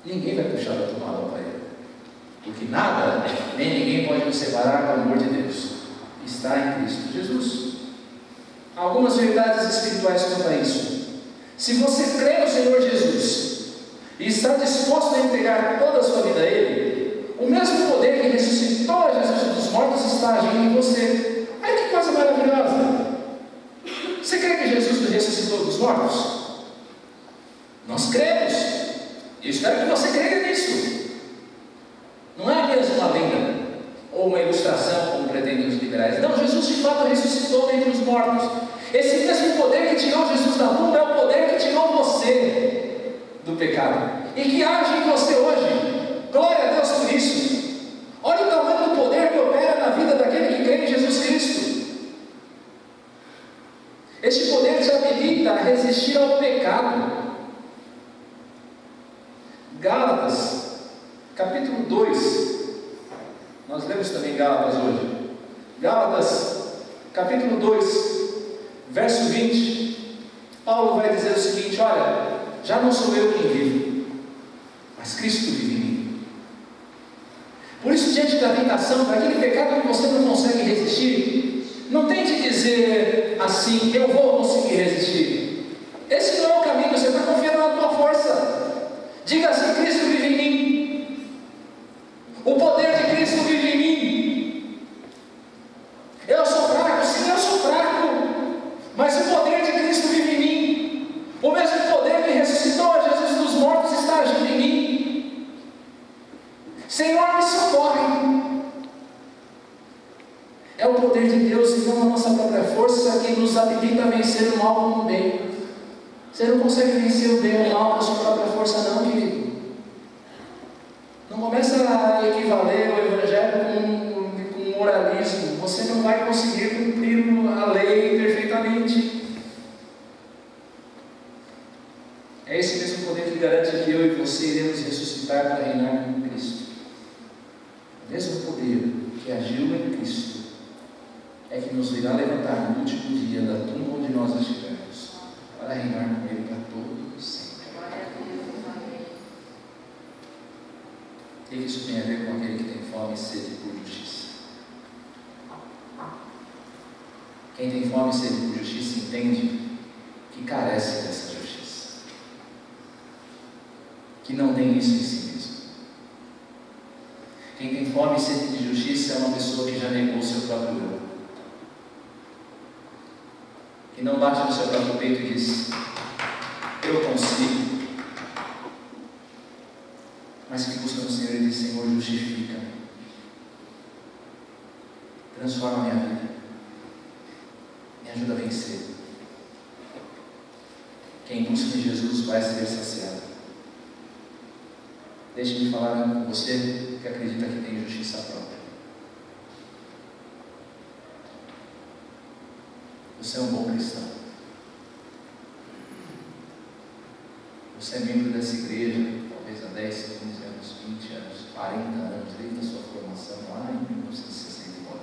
ninguém vai puxar da tomada ao aparelho. Porque nada, nem ninguém pode nos separar do amor de Deus. Está em Cristo Jesus. Há algumas verdades espirituais quanto a isso. Se você crê no Senhor Jesus e está disposto a entregar toda a sua vida a Ele, o mesmo poder que ressuscitou a Jesus dos mortos está agindo em você. Olha que coisa maravilhosa! Você crê que Jesus ressuscitou dos mortos? Nós cremos. Eu espero que você creia nisso. Não é apenas uma lenda ou uma ilustração, como pretende pretendem os liberais. Não, Jesus de fato ressuscitou dentre os mortos. Esse mesmo poder que tirou Jesus da tumba é o poder que tirou você do pecado e que age em você hoje. Glória a Deus por isso. Olha o tamanho do poder que opera na vida daquele que crê em Jesus Cristo. Este poder te habilita a resistir ao pecado. Gálatas, capítulo 2. Nós lemos também Gálatas hoje. Gálatas, capítulo 2, verso 20. Paulo vai dizer o seguinte: olha, já não sou eu quem vivo, mas Cristo vive em mim. Por isso, diante da tentação, daquele pecado que você não consegue resistir, não tente dizer assim: eu vou conseguir resistir. Esse não é o caminho, você está confiando na tua força. Diga assim: Cristo vive em mim. O poder de Cristo vive em mim. Eu sou fraco, sim, eu sou fraco, mas o poder de Cristo vive em mim. O mesmo poder que ressuscitou a Jesus dos mortos está agindo em mim. Senhor, me socorre. É o poder de Deus e não a nossa própria força que nos habilita a vencer o mal com o bem. Você não consegue vencer o bem ou o mal com a sua própria força, não, querido. Não começa a equivaler o Evangelho com moralismo. Você não vai conseguir cumprir a lei perfeitamente. É esse mesmo poder que garante que eu e você iremos ressuscitar para reinar com Cristo. O mesmo poder que agiu em Cristo é que nos irá levantar no último dia da tumba onde nós estivermos, para reinar com Ele para todo sempre. O que isso tem a ver com aquele que tem fome e sede por justiça? Quem tem fome e sede por justiça entende que carece dessa justiça, que não tem isso em si mesmo. Quem tem fome e sede de justiça é uma pessoa que já negou o seu próprio eu, que não bate no seu próprio peito e diz: eu consigo, mas que busca no Senhor e diz: Senhor, justifica-me, transforma a minha vida, me ajuda a vencer. Quem busca em Jesus vai ser saciado. Deixe-me falar com você que acredita que tem justiça própria. Você é um bom cristão. Você é membro dessa igreja, talvez há 10, 15 anos, 20 anos, 40 anos, desde a sua formação lá em 1969.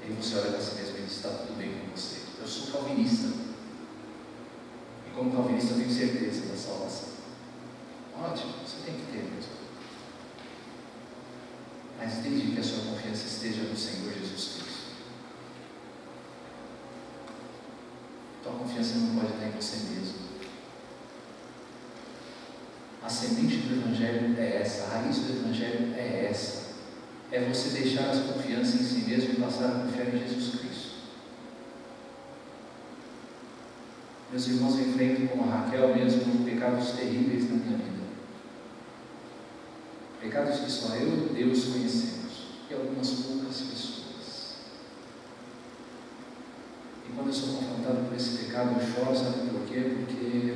E aí você olha para si mesmo e diz: está tudo bem com você. Eu sou calvinista. E como calvinista eu tenho certeza da salvação. Ótimo, você tem que ter mesmo. Mas desde que a sua confiança esteja no Senhor Jesus Cristo. Tua confiança não pode estar em você mesmo. A semente do Evangelho é essa, a raiz do Evangelho é essa. É você deixar a confiança em si mesmo e passar a confiar em Jesus Cristo. Meus irmãos, eu enfrento como a Raquel mesmo pecados terríveis na minha vida. Pecados que só eu e Deus conhecemos, e algumas poucas pessoas. E quando eu sou confrontado por esse pecado, eu choro, sabe por quê? Porque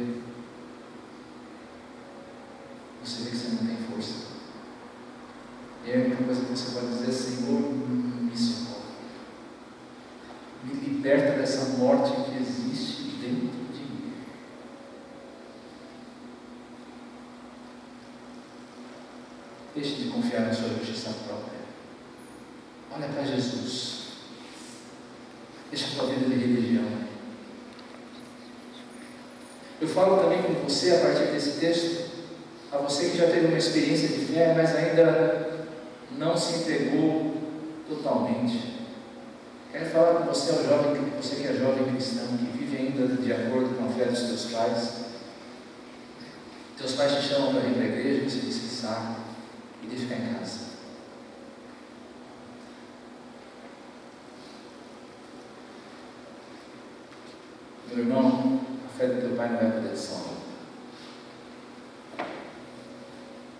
você vê que você não tem força. E a única coisa que você pode dizer é: Senhor, me socorre. Me liberta dessa morte que existe dentro de mim. Deixe de confiar na sua justiça própria. Olha para Jesus. Deixa a tua vida de religião. Eu falo também com você a partir desse texto, a você que já teve uma experiência de fé, mas ainda não se entregou totalmente. Quero falar com você, você que é jovem cristão, que vive ainda de acordo com a fé dos teus pais. Teus pais te chamam para ir para a igreja, você diz que sabe, e deixa ficar em casa. Meu irmão, a fé do teu pai não é poder de salvar.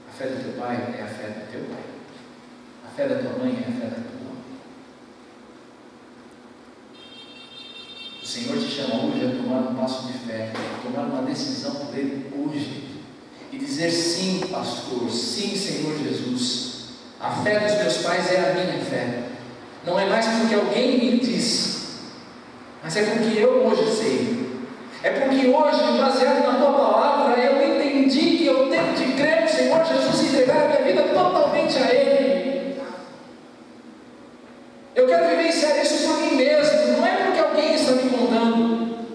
A fé do teu pai é a fé do teu pai. fé da tua mãe é a fé da tua avó. O Senhor te chama hoje a tomar um passo de fé, a tomar uma decisão por Ele hoje, e dizer: sim, pastor, sim, Senhor Jesus, a fé dos meus pais é a minha fé. Não é mais porque alguém me diz, mas é porque eu hoje sei. É porque hoje, baseado na tua palavra, eu entendi que eu tenho de crer no Senhor Jesus e entregar a minha vida totalmente a Ele. Eu quero vivenciar isso por mim mesmo, não é porque alguém está me contando,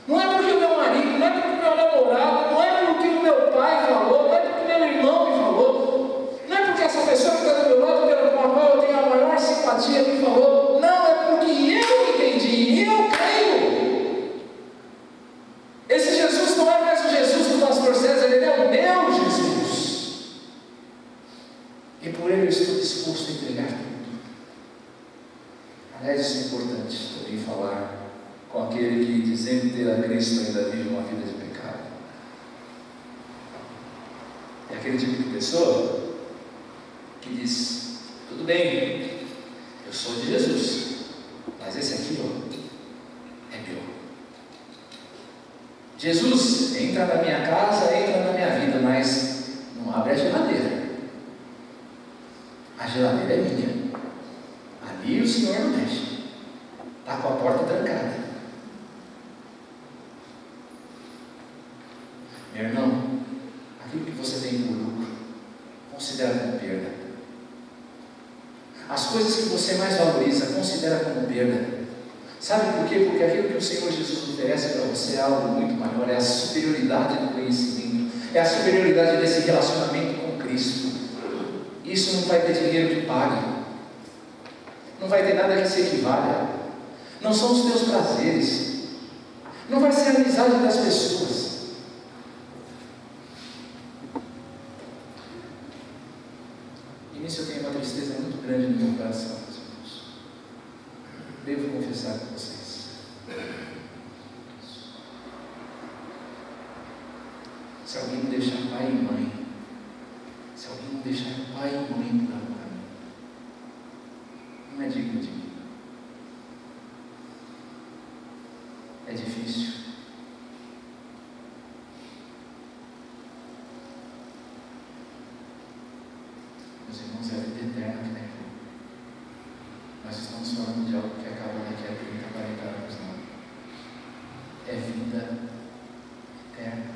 não é porque o meu marido, não é porque o meu namorado, não é porque o meu pai falou, não é porque o meu irmão me falou, não é porque essa pessoa que está do meu lado, pela qual eu tenho a maior simpatia, me falou. Não, é porque eu entendi e eu creio. Esse Jesus não é mais o Jesus do pastor César, ele é o meu Jesus. E por ele eu estou disposto a entregar tudo. Aliás, isso é importante também falar com aquele que, dizendo ter a Cristo, ainda vive uma vida de pecado. É aquele tipo de pessoa que diz: tudo bem, eu sou de Jesus, mas esse aqui é meu. Jesus entra na minha casa, entra na minha vida, mas não abre a geladeira. A geladeira é minha. Ali o Senhor não mexe. Está com a porta trancada. Meu irmão, aquilo que você tem por lucro, considera como perda. As coisas que você mais valoriza, considera como perda. Sabe por quê? Porque aquilo que o Senhor Jesus oferece para você é algo muito maior, é a superioridade do conhecimento, é a superioridade desse relacionamento com Cristo. Isso não vai ter dinheiro que pague, não vai ter nada que se equivalha, não são os teus prazeres, não vai ser a amizade das pessoas. E nisso eu tenho uma tristeza muito grande no meu coração. Devo confessar com vocês. Se alguém não deixar pai e mãe, se alguém não deixar pai e mãe por amor a mim, não é digno de mim. É difícil. Meus irmãos, é a vida eterna que tem. Nós estamos falando de algo que acaba daqui a 30, 40 anos, não. É vida eterna.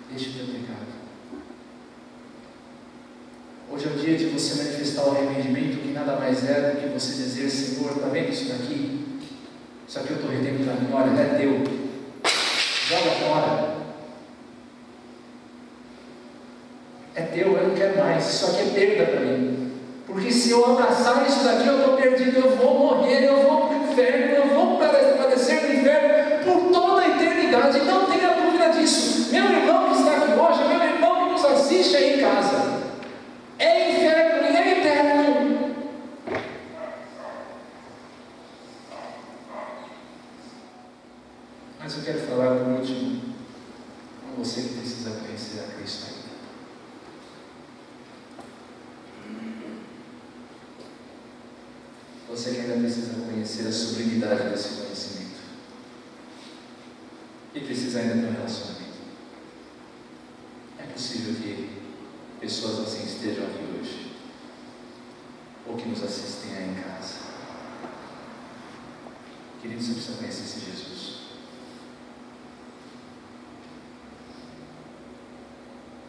Deixe o teu pecado. Hoje é o dia de você manifestar o arrependimento, que nada mais é do que você dizer: Senhor, está vendo isso daqui? Isso aqui eu estou retendo para mim, olha, é teu. Joga fora. É teu, eu não quero mais, isso aqui é perda para mim. Porque se eu abraçar isso daqui, eu estou perdido, eu vou morrer, eu vou para o inferno, eu vou padecer no inferno por toda a eternidade. Não tenha dúvida disso. Meu irmão que está aqui hoje, meu irmão que nos assiste aí em casa, é inferno e é eterno. Mas eu quero falar por último com você que precisa conhecer a Cristo ainda. Você que ainda precisa conhecer a sublimidade desse conhecimento e precisa ainda ter um relacionamento. É possível que pessoas assim estejam aqui hoje, ou que nos assistem aí em casa. Queridos, você precisa conhecer esse Jesus.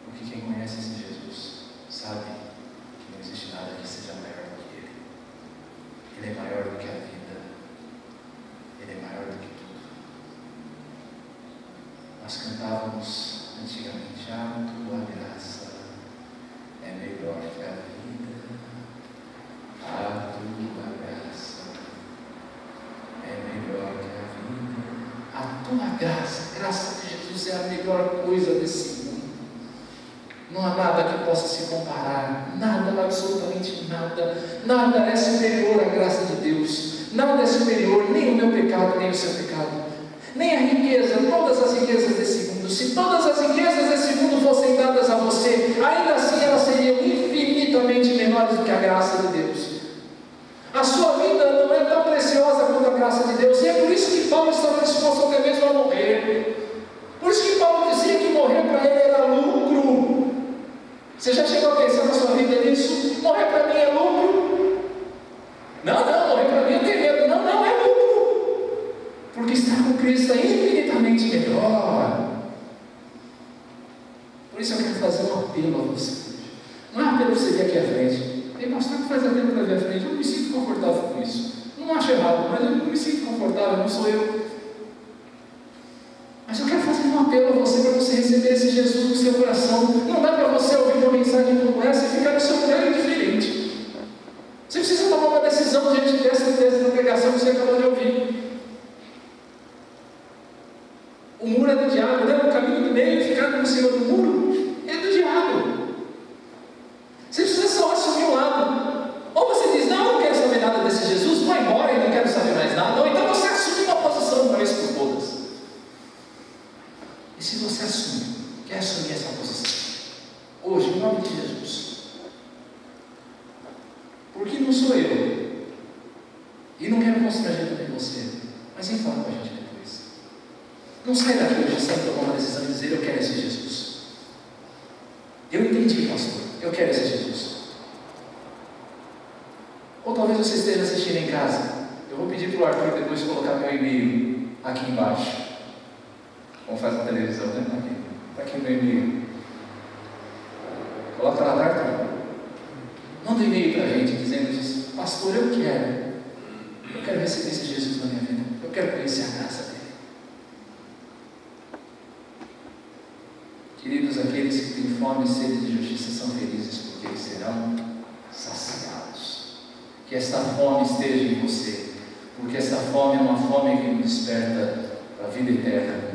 Porque quem conhece esse Jesus sabe que não existe nada que seja maior do que Ele. Ele é maior do que a vida. Ele é maior do que tudo. Nós cantávamos antigamente: a tua graça é melhor que a vida. A tua graça é melhor que a vida. A tua graça, a graça de Jesus é a melhor coisa desse mundo. Não há nada que possa se comparar, nada, absolutamente nada. Nada é superior à graça de Deus. Nada é superior, nem o meu pecado, nem o seu pecado, nem a riqueza, todas as riquezas desse mundo. Se todas as riquezas desse Por isso eu quero fazer um apelo a você. Não é apelo para você vir aqui à frente. Ei, pastor, que faz apelo para vir à frente? Eu não me sinto confortável com isso. Não acho errado, mas eu não me sinto confortável, não sou eu. Mas eu quero fazer um apelo a você para você receber esse Jesus no seu coração. Não dá para você ouvir uma mensagem como essa e ficar no seu lugar indiferente. Você precisa tomar uma decisão diante dessa pregação que você acabou de ouvir. O muro é do diabo, né? O caminho do meio, ficar no cima do muro, é do diabo. Você precisa só assumir um lado. Ou você diz, não, eu não quero saber nada desse Jesus, vai embora e não quero saber mais nada. Ou então você assume uma posição de uma vez por todas. E se você quer assumir essa posição, hoje, em nome de Jesus, porque não sou eu, e não quero constranger também você, mas vem falar com a gente depois. Não sai daqui hoje sem tomar uma decisão e dizer, eu quero esse Jesus. Eu entendi, pastor, eu quero esse Jesus. Ou talvez você esteja assistindo em casa. Eu vou pedir para o Arthur depois colocar meu e-mail aqui embaixo. Como faz na televisão, né? Está aqui o meu e-mail. Coloca lá, Arthur. Manda um e-mail para a gente dizendo isso. Pastor, eu quero receber esse Jesus na minha vida. Eu quero conhecer a graça dele. Queridos, aqueles que têm fome e sede de justiça são felizes, porque eles serão saciados. Que esta fome esteja em você, porque esta fome é uma fome que nos desperta para a vida eterna.